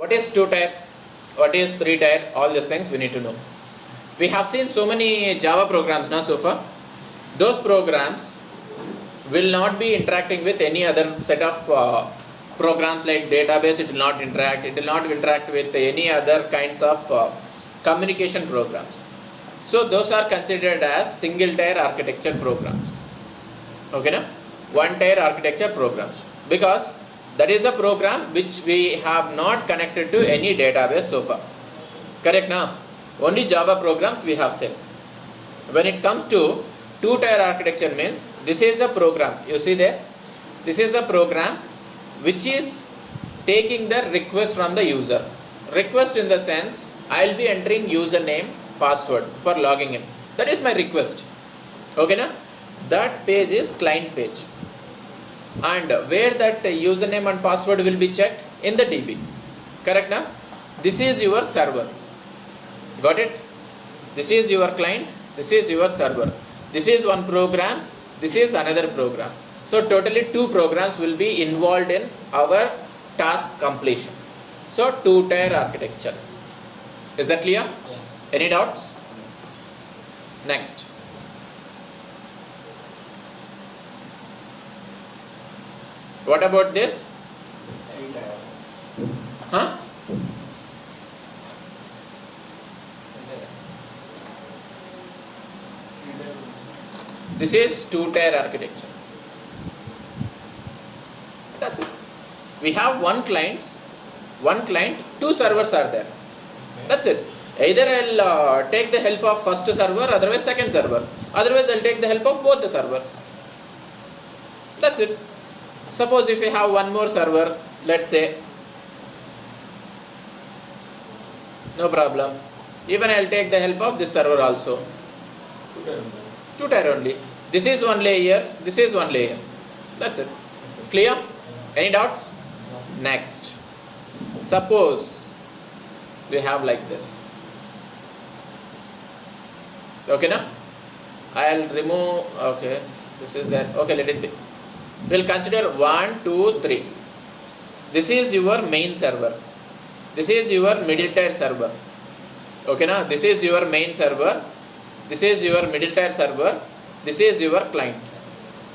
What is 2-tier? What is 3-tier? All these things we need to know. We have seen so many Java programs now so far. Those programs will not be interacting with any other set of programs like database. It will not interact. It will not interact with any other kinds of communication programs. So those are considered as single-tier architecture programs. Okay, na? One-tier architecture programs, because that is a program which we have not connected to any database so far. Correct now? Only Java programs we have seen. When it comes to 2-tier architecture means, this is a program, you see there, this is a program which is taking the request from the user. Request in the sense, I will be entering username, password for logging in. That is my request. Okay na? That page is client page. And where that username and password will be checked? In the DB. Correct na? This is your server. Got it? This is your client, this is your server. This is one program, this is another program. So totally 2 programs will be involved in our task completion. So 2-tier architecture. Is that clear? Yeah. Any doubts? Next. What about this? Huh? This is 2-tier architecture. That's it. We have one client, 2 servers are there. That's it. Either I'll take the help of first server, otherwise second server. Otherwise I'll take the help of both the servers. That's it. Suppose if you have one more server, let's say, no problem. Even I'll take the help of this server also. 2-tier only. This is one layer, this is one layer. That's it. Clear? Any doubts? Next. Suppose we have like this. Okay na? I'll remove, okay, this is that. Okay, let it be. We'll consider 1, 2, 3. This is your main server. This is your middle tier server. Okay na? This is your main server. This is your middle tier server. This is your client.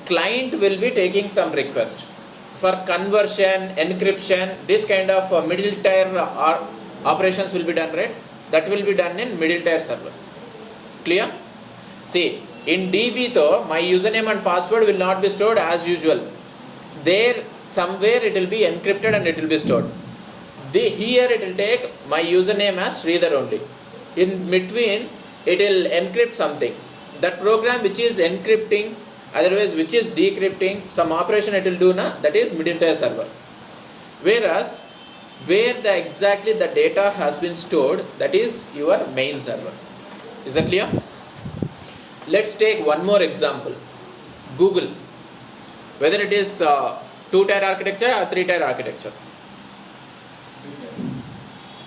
Client will be taking some request for conversion, encryption, this kind of middle tier operations will be done, right? That will be done in middle tier server. Clear? See, in DB though, my username and password will not be stored as usual. There somewhere it will be encrypted and it will be stored. Here it will take my username as Sridhar only. In between it will encrypt something. That program which is encrypting, otherwise which is decrypting, some operation it will do na, that is middle tier server. Whereas where exactly the data has been stored, that is your main server. Is that clear? Let's take one more example. Google. Whether it is 2-tier architecture or 3-tier architecture.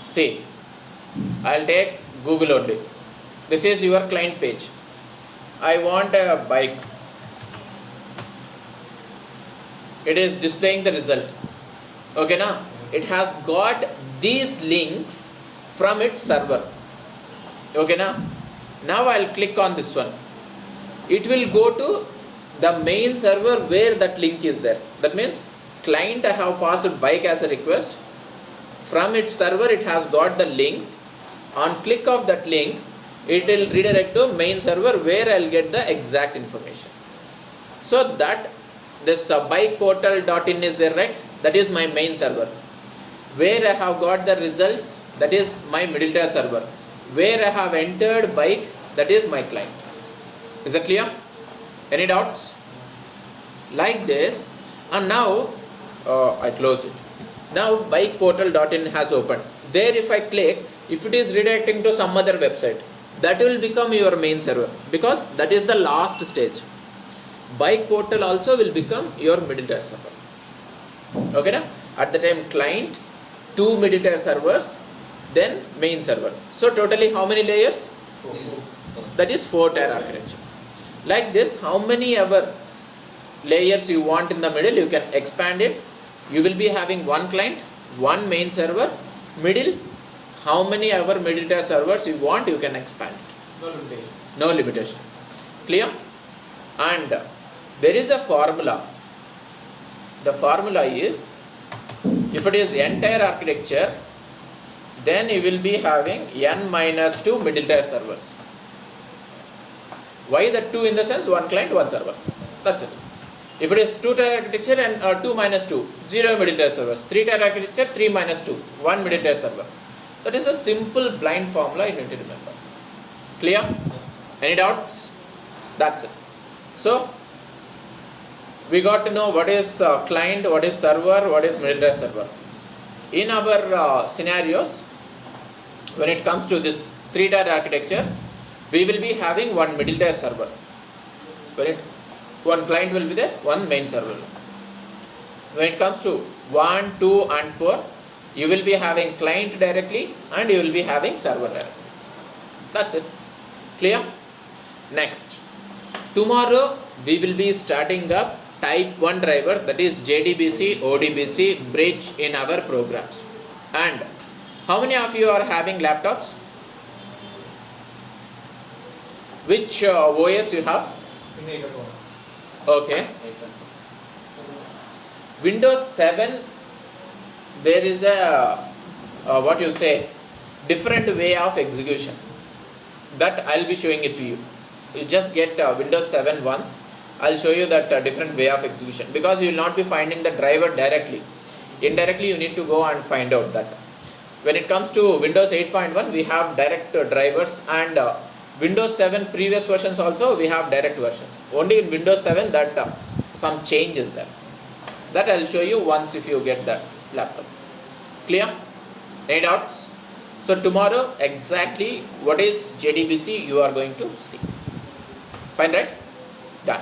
See, I'll take Google only. This is your client page. I want a bike. It is displaying the result. Okay na? It has got these links from its server. Okay na? Now I'll click on this one. It will go to the main server where that link is there. That means client I have passed bike as a request. From its server it has got the links. On click of that link, it will redirect to main server where I'll get the exact information. So that this bikeportal.in is there, right? That is my main server. Where I have got the results, that is my middle tier server. Where I have entered bike, that is my client. Is that clear? Any doubts? Like this, and now I close it. Now bikeportal.in has opened. There if I click, if it is redirecting to some other website, that will become your main server, because that is the last stage. Bike portal also will become your middle tier server. Okay na? At the time client, 2 middle tier servers, then main server. So totally how many layers? 4. That is 4-tier architecture. Like this, how many ever layers you want in the middle, you can expand it. You will be having one client, one main server, Middle, how many ever middle tier servers you want, you can expand it. No limitation. No limitation. Clear? And there is a formula. The formula is, if it is entire architecture, then you will be having n minus 2 middle tier servers. Why the 2 in the sense? One client, one server. That's it. If it is 2 tier architecture and 2 minus 2, 0 middle tier servers. 3 tier architecture, 3 minus 2, 1 middle tier server. That is a simple blind formula you need to remember. Clear? Any doubts? That's it. So, we got to know what is client, what is server, what is middle tier server. In our scenarios, when it comes to this 3 tier architecture, we will be having one middle tier server. One client will be there, one main server. When it comes to 1, 2 and 4, you will be having client directly and you will be having server directly. That's it. Clear? Next. Tomorrow we will be starting up type 1 driver, that is JDBC, ODBC bridge in our programs. And how many of you are having laptops? Which OS you have? Okay. Windows 7, there is a what you say, different way of execution. That I'll be showing it to you. You just get Windows 7 once. I'll show you that different way of execution, because you will not be finding the driver directly. Indirectly you need to go and find out that. When it comes to Windows 8.1, we have direct drivers, and Windows 7 previous versions also we have direct versions. Only in Windows 7 that some change is there. That I'll show you once if you get that laptop. Clear? Any doubts? So tomorrow exactly what is JDBC you are going to see. Fine, right? Done.